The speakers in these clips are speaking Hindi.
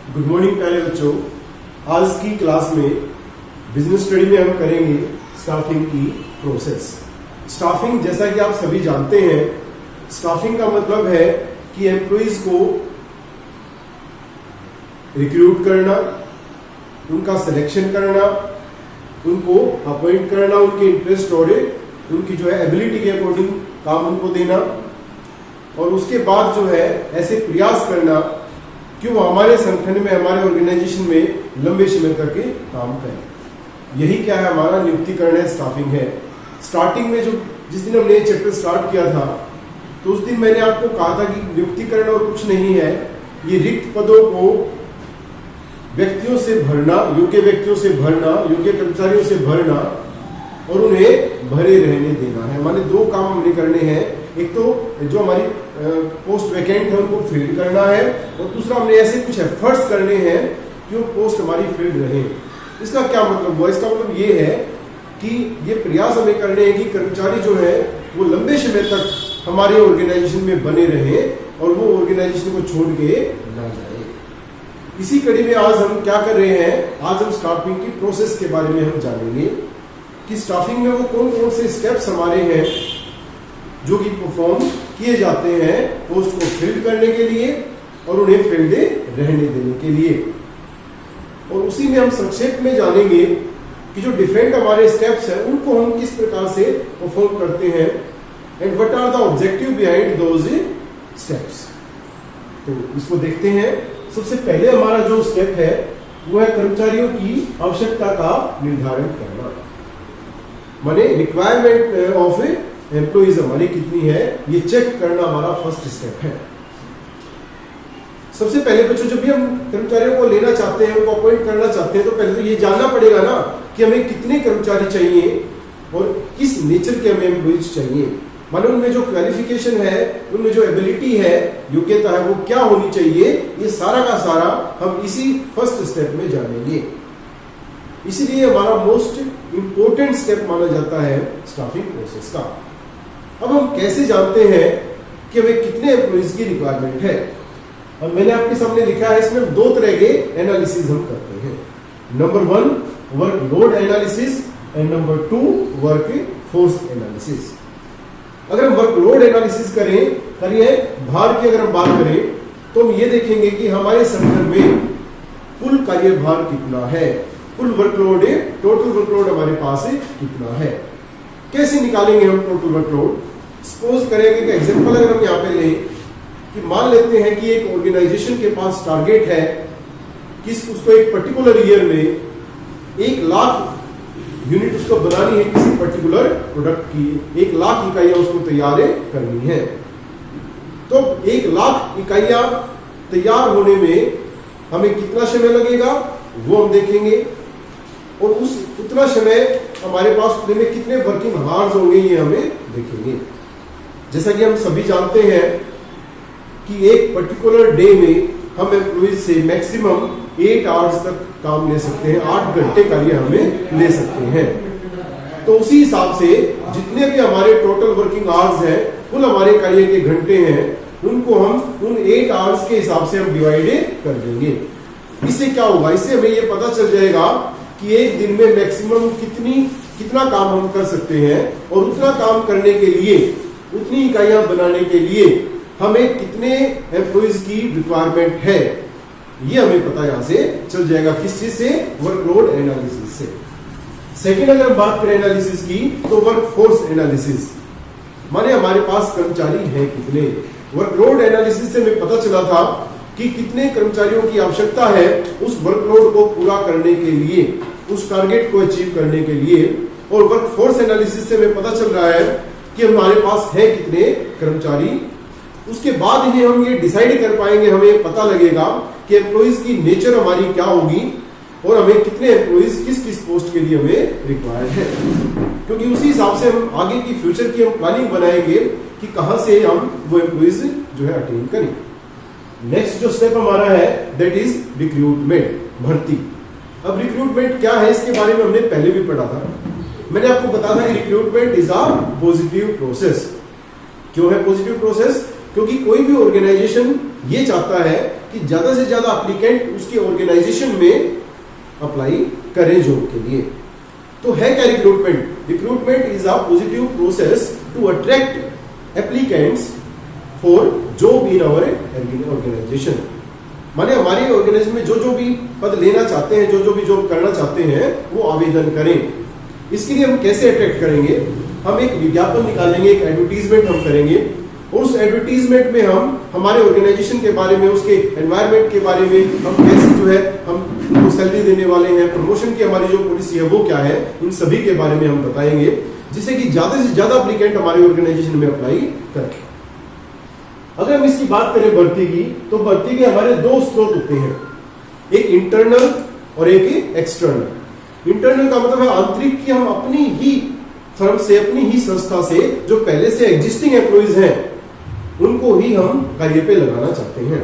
गुड मॉर्निंग प्यारे बच्चों। आज की क्लास में बिजनेस स्टडी में हम करेंगे स्टाफिंग की प्रोसेस। स्टाफिंग जैसा कि आप सभी जानते हैं, स्टाफिंग का मतलब है कि एम्प्लॉइज को रिक्रूट करना, उनका सिलेक्शन करना, उनको अपॉइंट करना, उनके इंटरेस्ट और उनकी जो है एबिलिटी के अकॉर्डिंग काम उनको देना, और उसके बाद जो है ऐसे प्रयास करना कि वो हमारे संगठन में, हमारे ऑर्गेनाइजेशन में लंबे समय तक काम करें। यही क्या है, हमारा नियुक्तिकरण है, स्टाफिंग है। स्टार्टिंग में जिस दिन हमने ये चैप्टर स्टार्ट किया था, तो उस दिन मैंने आपको कहा था कि नियुक्तिकरण और कुछ नहीं है, ये रिक्त पदों को व्यक्तियों से भरना, योग्य व्यक्तियों से भरना, योग्य कर्मचारियों से भरना और उन्हें भरे रहने देना है। माने दो काम हमने करने हैं, एक तो जो हमारी पोस्ट वैकेंट है उनको फिल करना है, और दूसरा हमने ऐसे कुछ एफर्ट्स करने हैं कि वो पोस्ट हमारी फिल्ड रहे। इसका क्या मतलब हुआ? इसका मतलब ये है कि ये प्रयास हमें करने हैं कि कर्मचारी जो है वो लंबे समय तक हमारे ऑर्गेनाइजेशन में बने रहे और वो ऑर्गेनाइजेशन को छोड़ के ना जाए। इसी कड़ी में आज हम क्या कर रहे हैं, आज हम स्टाफिंग की प्रोसेस के बारे में हम जानेंगे कि स्टाफिंग में वो कौन कौन से स्टेप्स हमारे हैं जो कि परफॉर्म किए जाते हैं पोस्ट को फिल करने के लिए और उन्हें फील्ड रहने देने के लिए। और उसी में हम संक्षेप में जानेंगे कि जो डिफरेंट हमारे स्टेप्स हैं उनको हम किस प्रकार से परफॉर्म करते हैं and what are the objective behind those steps. तो इसको देखते हैं। सबसे पहले हमारा जो स्टेप है वो है कर्मचारियों की आवश्यकता का निर्धारण करना, माने रिक्वायरमेंट ऑफ एम्प्लॉइज हमारी कितनी है ये चेक करना हमारा फर्स्ट स्टेप है। सबसे पहले बच्चों, जब भी हम कर्मचारियों को लेना चाहते हैं, उनको अपॉइंट करना चाहते हैं, तो पहले तो ये जानना पड़ेगा ना कि हमें कितने कर्मचारी चाहिए और किस नेचर के हमें एम्प्लॉइज चाहिए। माने उनमें जो क्वालिफिकेशन है, उनमें जो एबिलिटी है, योग्यता है, वो क्या होनी चाहिए, ये सारा का सारा हम इसी फर्स्ट स्टेप में जानेंगे। इसलिए हमारा मोस्ट इंपोर्टेंट स्टेप माना जाता है स्टाफिंग प्रोसेस का। अब हम कैसे जानते हैं कि हमें कितने एम्प्लॉइज की रिक्वायरमेंट है? और मैंने आपके सामने लिखा है, इसमें दो तरह के एनालिसिस हम करते हैं। Number 1 work load analysis and number 2 work force analysis. अगर हम वर्क लोड एनालिसिस करिए भार की अगर हम बात करें, तो हम ये देखेंगे कि हमारे संगठन में कुल कार्यभार कितना है, कुल वर्कलोड, टोटल वर्कलोड हमारे पास कितना है। कैसे निकालेंगे हम टोटल वर्कलोड? सपोज करेंगे कि एग्जांपल अगर हम यहाँ पे लें कि मान लेते हैं कि एक ऑर्गेनाइजेशन के पास टारगेट है कि उसको एक पर्टिकुलर ईयर में 1 लाख यूनिट उसको बनानी है, किसी पर्टिकुलर प्रोडक्ट की 1 लाख इकाइयां उसको तैयार करनी है। तो 1 लाख इकाइयां तैयार होने में हमें कितना समय लगेगा वो हम देखेंगे, और उतना समय हमारे पास उतने में कितने वर्किंग आवर्स होंगे ये हमें देखेंगे। जैसा कि हम सभी जानते हैं कि एक पर्टिकुलर डे में हम एम्प्लॉइज से मैक्सिमम 8 आवर्स तक काम ले सकते हैं, 8 घंटे कार्य हमें ले सकते हैं। तो उसी हिसाब से जितने भी हमारे टोटल वर्किंग आवर्स हैं, कुल हमारे कार्य के घंटे हैं, उनको हम उन 8 आवर्स के हिसाब से हम डिवाइड कर देंगे। इससे क्या होगा? इससे हमें ये पता चल जाएगा कि एक दिन में मैक्सिमम कितना काम हम कर सकते हैं, और उतना काम करने के लिए, उतनी इकाइयां बनाने के लिए हमें कितने एम्प्लॉइज की रिक्वायरमेंट है, ये हमें पता यहां से चल जाएगा। किस चीज से? वर्कलोड एनालिसिस से। सेकेंड अगर हम बात करें एनालिसिस की, तो वर्क फोर्स एनालिसिस, माने हमारे पास कर्मचारी हैं कितने। वर्कलोड एनालिसिस से हमें पता चला था कि कितने कर्मचारियों की आवश्यकता है उस वर्कलोड को पूरा करने के लिए, उस टारगेट को अचीव करने के लिए। और वर्कफोर्स एनालिसिस से हमें पता चल रहा है कि हमारे पास है कितने कर्मचारी। उसके बाद ही हम ये डिसाइड कर पाएंगे, हमें पता लगेगा कि एम्प्लॉइज की नेचर हमारी क्या होगी और हमें कितने एम्प्लॉइज किस किस पोस्ट के लिए हमें रिक्वायर्ड है। क्योंकि उसी हिसाब से हम आगे की फ्यूचर की हम प्लानिंग बनाएंगे कि कहां से हम वो एम्प्लॉइज जो है अटेन करें। नेक्स्ट जो स्टेप हमारा है दैट इज रिक्रूटमेंट, भर्ती। अब रिक्रूटमेंट क्या है इसके बारे में हमने पहले भी पढ़ा था। मैंने आपको बताया था कि recruitment is a positive process. क्यों है पॉजिटिव प्रोसेस? क्योंकि कोई भी ऑर्गेनाइजेशन ये चाहता है कि ज्यादा से ज्यादा एप्लीकेंट उसके ऑर्गेनाइजेशन में अप्लाई करें जॉब के लिए। तो है क्या recruitment? Recruitment is a positive process to attract applicants for job in our organisation. माने हमारे ऑर्गेनाइजेशन में जो भी पद लेना चाहते हैं, जो भी जॉब करना चाहते हैं, वो आवेदन करें। इसके लिए हम कैसे अट्रैक्ट करेंगे? हम एक विज्ञापन निकालेंगे, एक एडवर्टीजमेंट हम करेंगे, और उस एडवर्टीजमेंट में हम हमारे ऑर्गेनाइजेशन के बारे में, उसके एनवायरनमेंट के बारे में, हम कैसे जो है हम उनको सैलरी देने वाले हैं, प्रमोशन की हमारी जो पॉलिसी है वो क्या है, इन सभी के बारे में हम बताएंगे, जिससे कि ज्यादा से ज्यादा एप्लीकेंट हमारे ऑर्गेनाइजेशन में अप्लाई करें। अगर हम इसकी बात करें भर्ती की, तो भर्ती के हमारे दो स्रोत होते हैं, एक इंटरनल और एक एक्सटर्नल। इंटरनल का मतलब है आंतरिक, कि हम अपनी ही फर्म से, अपनी ही संस्था से जो पहले से एग्जिस्टिंग एम्प्लॉइज हैं उनको ही हम कार्य पे लगाना चाहते हैं।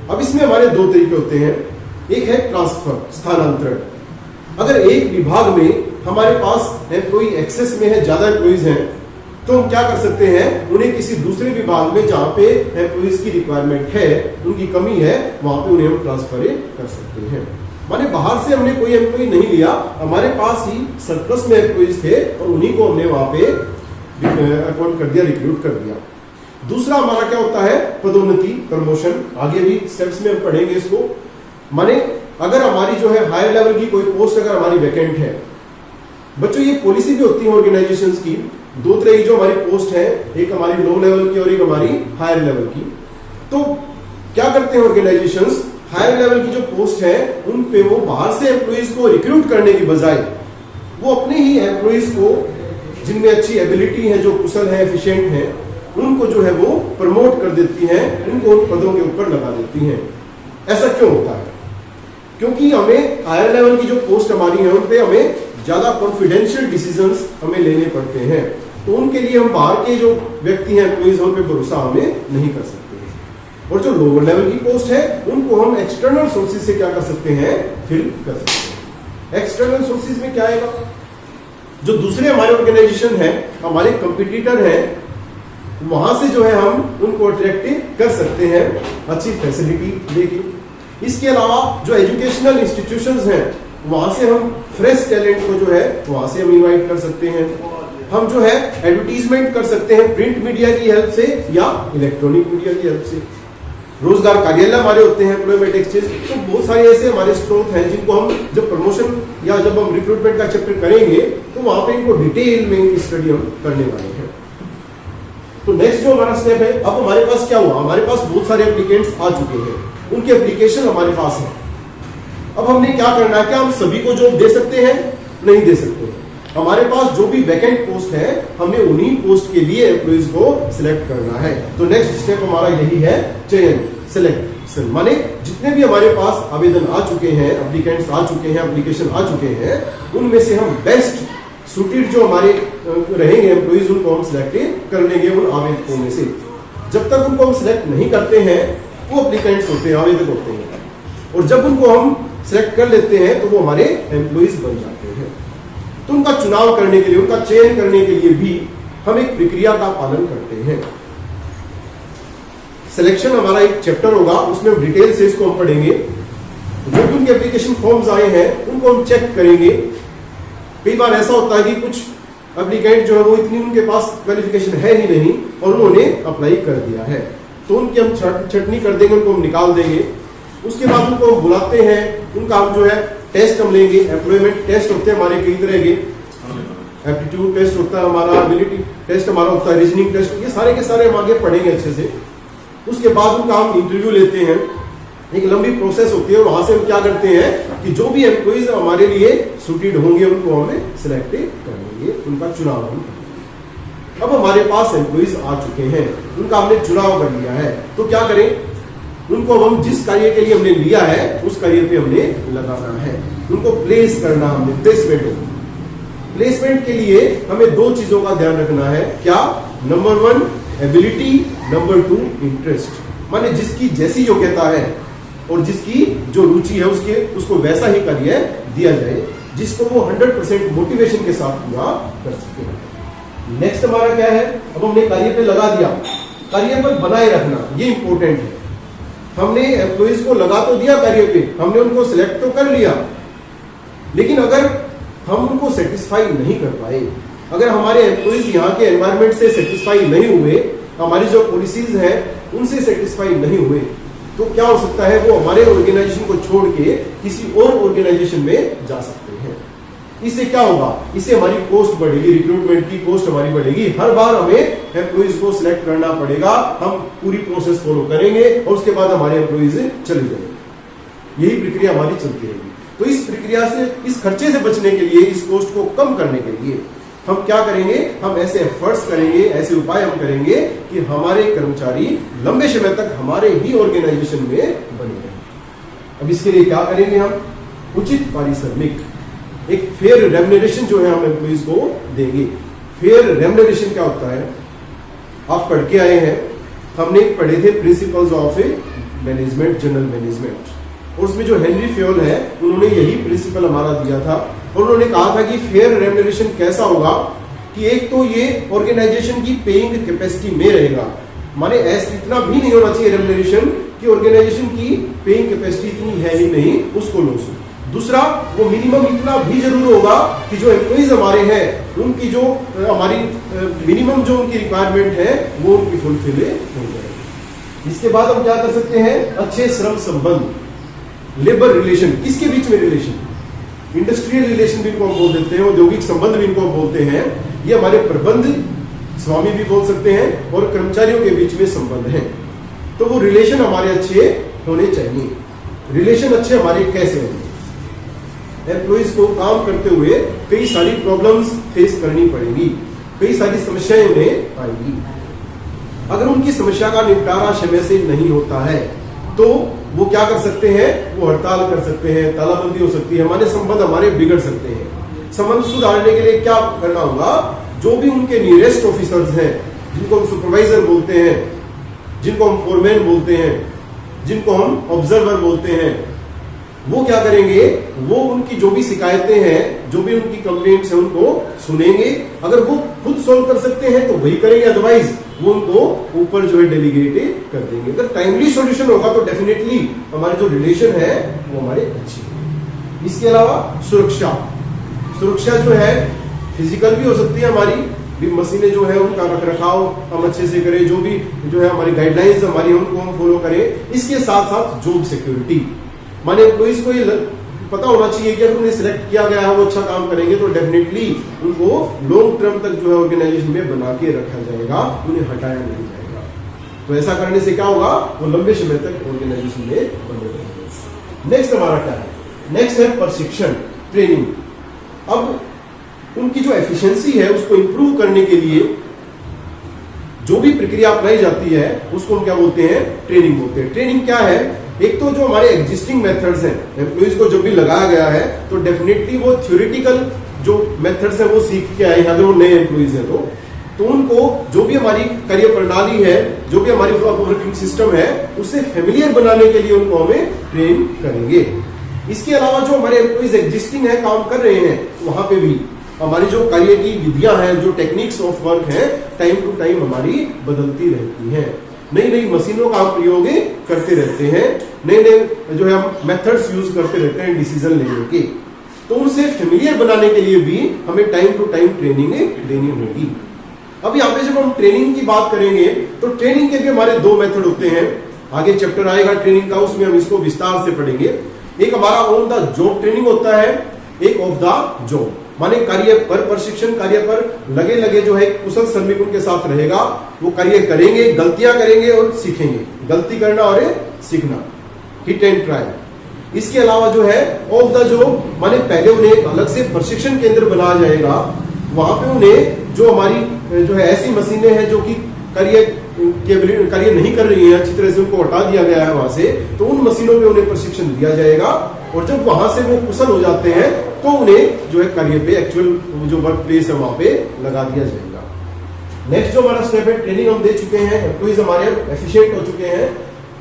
अब इसमें हमारे दो तरीके होते हैं, एक है ट्रांसफर, स्थानांतरण। अगर एक विभाग में हमारे पास एम्प्लॉई एक्सेस में है, ज्यादा एम्प्लॉइज हैं, तो हम क्या कर सकते हैं, उन्हें किसी दूसरे विभाग में जहां पे एम्प्लॉइज की रिक्वायरमेंट है, उनकी कमी है, वहां पे उन्हें हम ट्रांसफर कर सकते हैं। माने बाहर से हमने कोई एम्प्लॉई नहीं लिया, हमारे पास ही सरप्लस में एम्प्लॉइज थे और उन्हीं को हमने वहां पे अपॉइंट कर दिया, रिक्रूट कर दिया। दूसरा हमारा क्या होता है, पदोन्नति, प्रमोशन। आगे भी स्टेप्स में हम पढ़ेंगे इसको। माने अगर हमारी जो है हायर लेवल की कोई पोस्ट अगर हमारी वैकेंट है, बच्चों ये पॉलिसी भी होती है ऑर्गेनाइजेशंस की, दो तरह की जो हमारी पोस्ट है, एक हमारी लो लेवल की और एक हमारी हायर लेवल की। तो क्या करते हैं ऑर्गेनाइजेशंस, हायर लेवल की जो पोस्ट है उन पे वो बाहर से एम्प्लॉइज को रिक्रूट करने की बजाय वो अपने ही एम्प्लॉइज को, जिनमें अच्छी एबिलिटी है, जो कुशल है, एफिशिएंट है, उनको जो है वो प्रमोट कर देती हैं, उनको उन पदों के ऊपर लगा देती हैं। ऐसा क्यों होता है? क्योंकि हमें हायर लेवल की जो पोस्ट हमारी है उन पे हमें ज्यादा कॉन्फिडेंशियल डिसीजंस हमें लेने पड़ते हैं, तो उनके लिए हम बाहर के जो व्यक्ति हैं एम्प्लॉइज, उन पे भरोसा हमें नहीं कर सकते। और जो लोअर लेवल की पोस्ट है उनको हम एक्सटर्नल सोर्सेज से क्या कर सकते हैं, फिल कर सकते हैं। एक्सटर्नल सोर्सेज में क्या आएगा, जो दूसरे हमारे ऑर्गेनाइजेशन है, हमारे कंपटीटर है, वहां से जो है हम उनको अट्रैक्ट कर सकते हैं अच्छी फैसिलिटी देके। इसके अलावा जो एजुकेशनल इंस्टीट्यूशंस हैं, वहां से हम फ्रेश टैलेंट को जो है वहां से हम इनवाइट कर सकते हैं। हम जो है एडवर्टीजमेंट कर सकते हैं प्रिंट मीडिया की हेल्प से या इलेक्ट्रॉनिक मीडिया की हेल्प से। रोजगार कार्यालय हमारे होते हैं, एम्प्लॉयमेंट एक्सचेंज, तो बहुत सारे ऐसे हमारे स्रोत हैं जिनको हम जब प्रमोशन या जब हम रिक्रूटमेंट का चैप्टर करेंगे तो वहां पे इनको डिटेल में इनकी स्टडी हम करने वाले हैं। तो नेक्स्ट जो हमारा स्टेप है, अब हमारे पास क्या हुआ, हमारे पास बहुत सारे एप्लीकेंट्स आ चुके हैं, उनके एप्लीकेशन हमारे पास है। अब हमने क्या करना है, क्या हम सभी को जॉब दे सकते हैं? नहीं दे सकते। हमारे पास जो भी वैकेंट पोस्ट है, हमें उन्हीं पोस्ट के लिए एम्प्लॉइज को सिलेक्ट करना है। तो नेक्स्ट स्टेप हमारा यही है, चयन, सिलेक्शन। माने जितने भी हमारे पास आवेदन आ चुके हैं, एप्लीकेंट्स आ चुके हैं, एप्लीकेशन आ चुके हैं, उनमें से हम बेस्ट सूटेड जो हमारे रहेंगे एम्प्लॉइज, उनको हम सिलेक्ट कर लेंगे उन आवेदकों में से। जब तक उनको हम सिलेक्ट नहीं करते हैं, वो एप्लीकेंट्स होते हैं, आवेदक होते हैं, और जब उनको हम सिलेक्ट कर लेते हैं तो वो हमारे एम्प्लॉइज बन जाते हैं। तो उनका चुनाव करने के लिए, उनका चयन करने के लिए भी हम एक प्रक्रिया का पालन करते हैं। सिलेक्शन हमारा एक चैप्टर होगा, उसमें हम डिटेल से इसको हम पढ़ेंगे। जो भी उनके एप्लीकेशन फॉर्म्स आए हैं उनको हम चेक करेंगे। कई बार ऐसा होता है कि कुछ एप्लीकेंट जो है वो इतनी उनके पास क्वालिफिकेशन है ही नहीं और उन्होंने अप्लाई कर दिया है, तो उनकी हम छटनी कर देंगे, उनको हम निकाल देंगे। उसके बाद उनको हम बुलाते हैं, उनका हम जो है टेस्ट हम लेंगे। एम्प्लॉयमेंट टेस्ट होते हैं हमारे कई तरह के, एप्टीट्यूड टेस्ट होता है हमारा, एबिलिटी टेस्ट हमारा होता है, रीजनिंग टेस्ट, ये सारे के सारे हम आगे पढ़ेंगे अच्छे से। उसके बाद उनका हम इंटरव्यू लेते हैं, एक लंबी प्रोसेस होती है। वहां से हम क्या करते हैं कि जो भी एम्प्लॉइज हमारे लिए सूटेड होंगे उनको हमें सिलेक्ट कर लेंगे, उनका चुनाव हम करेंगे। अब हमारे पास एम्प्लॉइज आ चुके हैं, उनका हमने चुनाव कर लिया है, तो क्या करें, उनको हम जिस कार्य के लिए हमने लिया है उस कार्य पे हमने लगाना है, उनको प्लेस करना हमने, प्लेसमेंट। प्लेसमेंट के लिए हमें दो चीजों का ध्यान रखना है, क्या, नंबर 1 एबिलिटी, नंबर 2 इंटरेस्ट। माने जिसकी जैसी योग्यता है और जिसकी जो रुचि है उसको वैसा ही कार्य दिया जाए जिसको वो 100% मोटिवेशन के साथ पूरा कर सके। नेक्स्ट हमारा क्या है, अब हमने कार्य पे लगा दिया, कार्य पर बनाए रखना ये इंपॉर्टेंट है। हमने एम्प्लॉइज को लगा तो दिया कार्य पे, हमने उनको सिलेक्ट तो कर लिया, लेकिन अगर हम उनको सेटिस्फाई नहीं कर पाए, अगर हमारे एम्प्लॉइज यहाँ के एनवायरनमेंट से सेटिस्फाई नहीं हुए, हमारी जो पॉलिसीज हैं उनसे सेटिस्फाई नहीं हुए, तो क्या हो सकता है, वो हमारे ऑर्गेनाइजेशन को छोड़ के किसी और ऑर्गेनाइजेशन में जा सकते हैं। इससे क्या होगा, इससे हमारी कॉस्ट बढ़ेगी, रिक्रूटमेंट की कॉस्ट हमारी बढ़ेगी। हर बार हमें एम्प्लॉइज को सिलेक्ट करना पड़ेगा, हम पूरी प्रोसेस फॉलो करेंगे और उसके बाद हमारे एम्प्लॉइज चले जाएंगे। यही प्रक्रिया हमारी चलती रहेगी। तो इस प्रक्रिया से, इस खर्चे से बचने के लिए, इस कॉस्ट को कम करने के लिए हम क्या करेंगे, हम ऐसे एफर्ट्स करेंगे, ऐसे उपाय हम करेंगे कि हमारे कर्मचारी लंबे समय तक हमारे ही ऑर्गेनाइजेशन में बने रहें। अब इसके लिए क्या करेंगे, हम उचित पारिश्रमिक, एक फेयर रेम्युनरेशन जो है हम एम्प्लॉइज को देंगे। फेयर रेम्युनरेशन क्या होता है, आप पढ़ के आए हैं, हमने पढ़े थे principles of management, general management, और उसमें जो हेनरी फ्योल है उन्होंने यही प्रिंसिपल हमारा दिया था। और उन्होंने कहा था कि फेयर रेम्युनरेशन कैसा होगा कि एक तो ये ऑर्गेनाइजेशन की पेइंग कैपेसिटी में रहेगा, माने ऐसा इतना भी नहीं होना चाहिए रेम्युनरेशन कि ऑर्गेनाइजेशन की पेइंग कैपेसिटी इतनी है ही नहीं, उसको लॉस हो। दूसरा, वो मिनिमम इतना भी जरूर होगा कि जो एम्प्लॉइज हमारे हैं उनकी जो हमारी मिनिमम जो उनकी रिक्वायरमेंट है वो उनकी फुलफिल हो जाएगी। इसके बाद हम क्या कर सकते हैं, अच्छे श्रम संबंध, लेबर रिलेशन, किसके बीच में रिलेशन, इंडस्ट्रियल रिलेशन भी इनको हम बोल देते हैं, औद्योगिक संबंध भी इनको हम बोलते हैं। ये हमारे प्रबंध स्वामी भी बोल सकते हैं और कर्मचारियों के बीच में संबंध है। तो वो रिलेशन हमारे अच्छे होने चाहिए। रिलेशन अच्छे हमारे कैसे होंगे, एम्प्लॉइज को काम करते हुए कई सारी प्रॉब्लम्स फेस करनी पड़ेगी, कई सारी समस्याएं उन्हें आएंगी। अगर उनकी समस्या का निपटारा समय से नहीं होता है तो वो क्या कर सकते हैं, वो हड़ताल कर सकते हैं, तालाबंदी हो सकती है, हमारे संबंध हमारे बिगड़ सकते हैं। संबंध सुधारने के लिए क्या करना होगा, जो भी उनके नियरेस्ट ऑफिसर्स हैं, जिनको हम सुपरवाइजर बोलते हैं, जिनको हम फोरमैन बोलते हैं, जिनको हम ऑब्जर्वर बोलते हैं, वो क्या करेंगे, वो उनकी जो भी शिकायतें हैं, जो भी उनकी कंप्लेंट्स हैं उनको सुनेंगे। अगर वो खुद सॉल्व कर सकते हैं तो वही करेंगे, अदरवाइज वो उनको ऊपर जो है डेलीगेट कर देंगे। अगर टाइमली सॉल्यूशन होगा तो डेफिनेटली हमारे जो रिलेशन है वो हमारे अच्छे हैं। इसके अलावा सुरक्षा, सुरक्षा जो है फिजिकल भी हो सकती है हमारी, भी मशीनें जो है उनका रखरखाव हम अच्छे से करें, जो भी जो है हमारी गाइडलाइंस हमारी उनको हम फॉलो करें। इसके साथ साथ जॉब सिक्योरिटी, माने एम्प्लॉइज को ये पता होना चाहिए कि अगर उन्हें सिलेक्ट किया गया है वो अच्छा काम करेंगे तो डेफिनेटली उनको लॉन्ग टर्म तक जो है ऑर्गेनाइजेशन में बना के रखा जाएगा, उन्हें हटाया नहीं जाएगा। तो ऐसा करने से क्या होगा, वो लंबे समय तक ऑर्गेनाइजेशन में बने रहेंगे। नेक्स्ट हमारा क्या है, नेक्स्ट है प्रशिक्षण, ट्रेनिंग। अब उनकी जो एफिशिएंसी है उसको इंप्रूव करने के लिए जो भी प्रक्रिया अपनाई जाती है उसको हम क्या बोलते हैं, ट्रेनिंग बोलते हैं। ट्रेनिंग क्या है, एक तो जो हमारे एग्जिस्टिंग मेथड्स हैं, एम्प्लॉइज को जब भी लगाया गया है तो डेफिनेटली वो थ्योरेटिकल जो मेथड्स हैं वो सीख के आए, अगर वो नए एम्प्लॉइज हैं तो उनको जो भी हमारी कार्य प्रणाली है, जो भी हमारी वर्किंग सिस्टम है, उससे फेमिलियर बनाने के लिए उनको हमें ट्रेन करेंगे। इसके अलावा जो हमारे एम्प्लॉइज एग्जिस्टिंग है, काम कर रहे हैं, वहां पे भी हमारी जो कार्य की विधियां हैं, जो टेक्निक्स ऑफ वर्क है, टाइम टू टाइम हमारी बदलती रहती हैं। नई नई मशीनों का हम प्रयोग करते रहते हैं, नए नए जो है हम मेथड्स यूज करते रहते हैं डिसीजन लेने के। तो उनसे फेमिलियर बनाने के लिए भी हमें टाइम टू टाइम ट्रेनिंग देनी होगी। अब यहाँ पे जब हम ट्रेनिंग की बात करेंगे तो ट्रेनिंग के भी हमारे दो मेथड होते हैं। आगे चैप्टर आएगा ट्रेनिंग का, उसमें हम इसको विस्तार से पढ़ेंगे। एक हमारा ऑन द जॉब ट्रेनिंग होता है, एक ऑफ द जॉब, माने कार्य पर प्रशिक्षण, कार्य पर लगे लगे जो है कुशल श्रमिक उनके साथ रहेगा, वो कार्य करेंगे, गलतियां करेंगे और सीखेंगे, गलती करना और सीखना, हिट एंड ट्राई। इसके अलावा जो है ऑफ द जॉब, माने पहले उन्हें एक अलग से प्रशिक्षण केंद्र बनाया जाएगा, वहां पे उन्हें जो हमारी जो है ऐसी मशीनें हैं जो कि कार्य नहीं कर रही है अच्छी तरह से, उनको हटा दिया गया है वहां से, तो उन मशीनों में उन्हें प्रशिक्षण दिया जाएगा। और जब वहां से वो कुशल हो जाते हैं तो उन्हें जो है कार्य पे, एक्चुअल जो वर्क प्लेस है वहां पे लगा दिया जाएगा। नेक्स्ट जो हमारा स्टेप है, ट्रेनिंग हम दे चुके हैं, एम्प्लॉइज हमारे एफिशिएंट हो चुके हैं,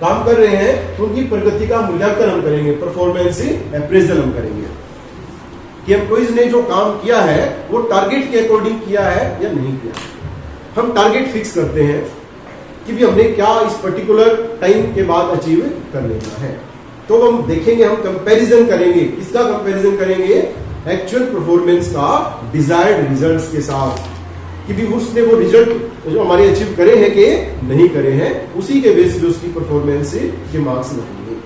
काम कर रहे हैं, तो उनकी प्रगति का मूल्यांकन हम करेंगे, परफॉर्मेंस अप्रेजल हम करेंगे कि एम्प्लॉइज ने जो काम किया है वो टारगेट के अकॉर्डिंग किया है या नहीं किया। हम टारगेट फिक्स करते हैं कि भी हमने क्या इस पर्टिकुलर टाइम के बाद अचीव कर लेना है। तो हम देखेंगे, हम कंपैरिजन करेंगे, किसका कंपैरिजन करेंगे, एक्चुअल परफॉर्मेंस का डिजायर्ड रिजल्ट्स के साथ, कि भी उसने वो रिजल्ट जो हमारे अचीव करे हैं कि नहीं करे हैं, उसी के बेस पे उसकी परफॉर्मेंस के मार्क्स लगेंगे,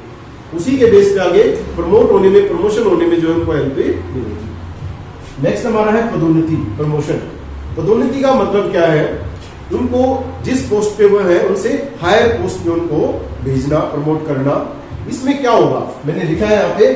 उसी के बेस पे आगे प्रमोट होने में, प्रमोशन होने में जो हमको हेल्प मिलेगी। नेक्स्ट हमारा है पदोन्नति, प्रमोशन। पदोन्नति का मतलब क्या है, उनको जिस पोस्ट पे वो है उनसे हायर पोस्ट पे उनको भेजना, प्रमोट करना। इसमें क्या होगा, मैंने लिखा है यहाँ पे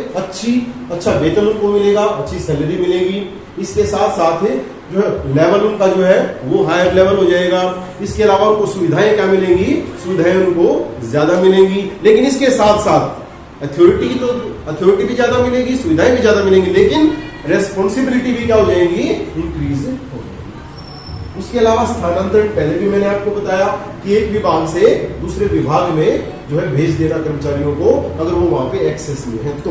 अच्छा वेतन उनको मिलेगा, अच्छी सैलरी मिलेगी, इसके साथ साथ जो है लेवल उनका जो है वो हायर लेवल हो जाएगा। इसके अलावा उनको सुविधाएं क्या मिलेंगी, सुविधाएं उनको ज्यादा मिलेंगी, लेकिन इसके साथ साथ अथॉरिटी भी ज्यादा मिलेगी, सुविधाएं भी ज्यादा मिलेंगी, लेकिन रेस्पॉन्सिबिलिटी भी क्या हो जाएंगी, इंक्रीज हो जाएगी। उसके अलावा स्थानांतरण, पहले भी मैंने आपको बताया कि एक विभाग से दूसरे विभाग में जो है भेज देना कर्मचारियों को, अगर वो वहां पे एक्सेस में है तो।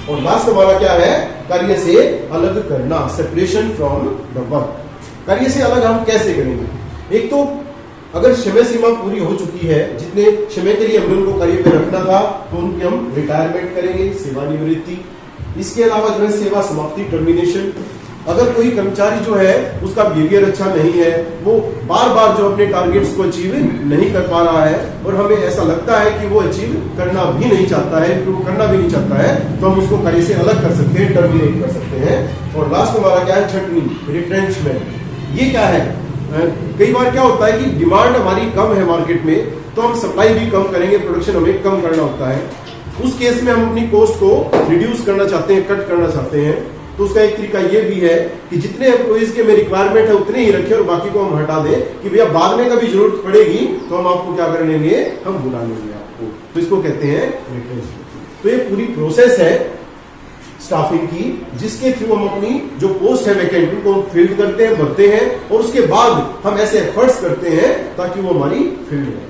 और लास्ट हमारा क्या है, कार्य से अलग करना, सेपरेशन फ्रॉम द वर्क। कार्य से अलग हम कैसे करेंगे, एक तो अगर समय सीमा पूरी हो चुकी है, जितने समय के लिए हमने उनको कार्य पे रखना था, तो उनकी हम रिटायरमेंट करेंगे, सेवानिवृत्ति। इसके अलावा जो है सेवा समाप्ति, टर्मिनेशन। अगर कोई कर्मचारी जो है उसका बिहेवियर अच्छा नहीं है, वो बार बार जो अपने टारगेट्स को अचीव नहीं कर पा रहा है, और हमें ऐसा लगता है कि वो अचीव करना भी नहीं चाहता है, वो करना भी नहीं चाहता है, तो हम उसको कार्य से अलग कर सकते हैं, टर्मिनेट कर सकते हैं। और लास्ट हमारा क्या है, छटनी, रिट्रेंचमेंट। ये क्या है, कई बार क्या होता है कि डिमांड हमारी कम है मार्केट में, तो हम सप्लाई भी कम करेंगे, प्रोडक्शन हमें कम करना होता है। उस केस में हम अपनी कॉस्ट को रिड्यूस करना चाहते हैं, कट करना चाहते हैं, तो उसका एक तरीका ये भी है कि जितने एम्प्लॉइज के में रिक्वायरमेंट है उतने ही रखें और बाकी को हम हटा दें, कि भैया बाद में कभी जरूरत पड़ेगी तो हम आपको क्या कर लेंगे, हम बुला लेंगे आपको। तो इसको कहते हैं रिटेंशन। तो ये पूरी प्रोसेस है स्टाफिंग की, जिसके थ्रू हम अपनी जो पोस्ट है वैकेंट उनको फिल करते हैं, भरते हैं, और उसके बाद हम ऐसे एफर्ट्स करते हैं ताकि वो हमारी फील्ड रहे।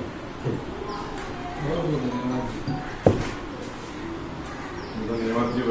धन्यवाद जी,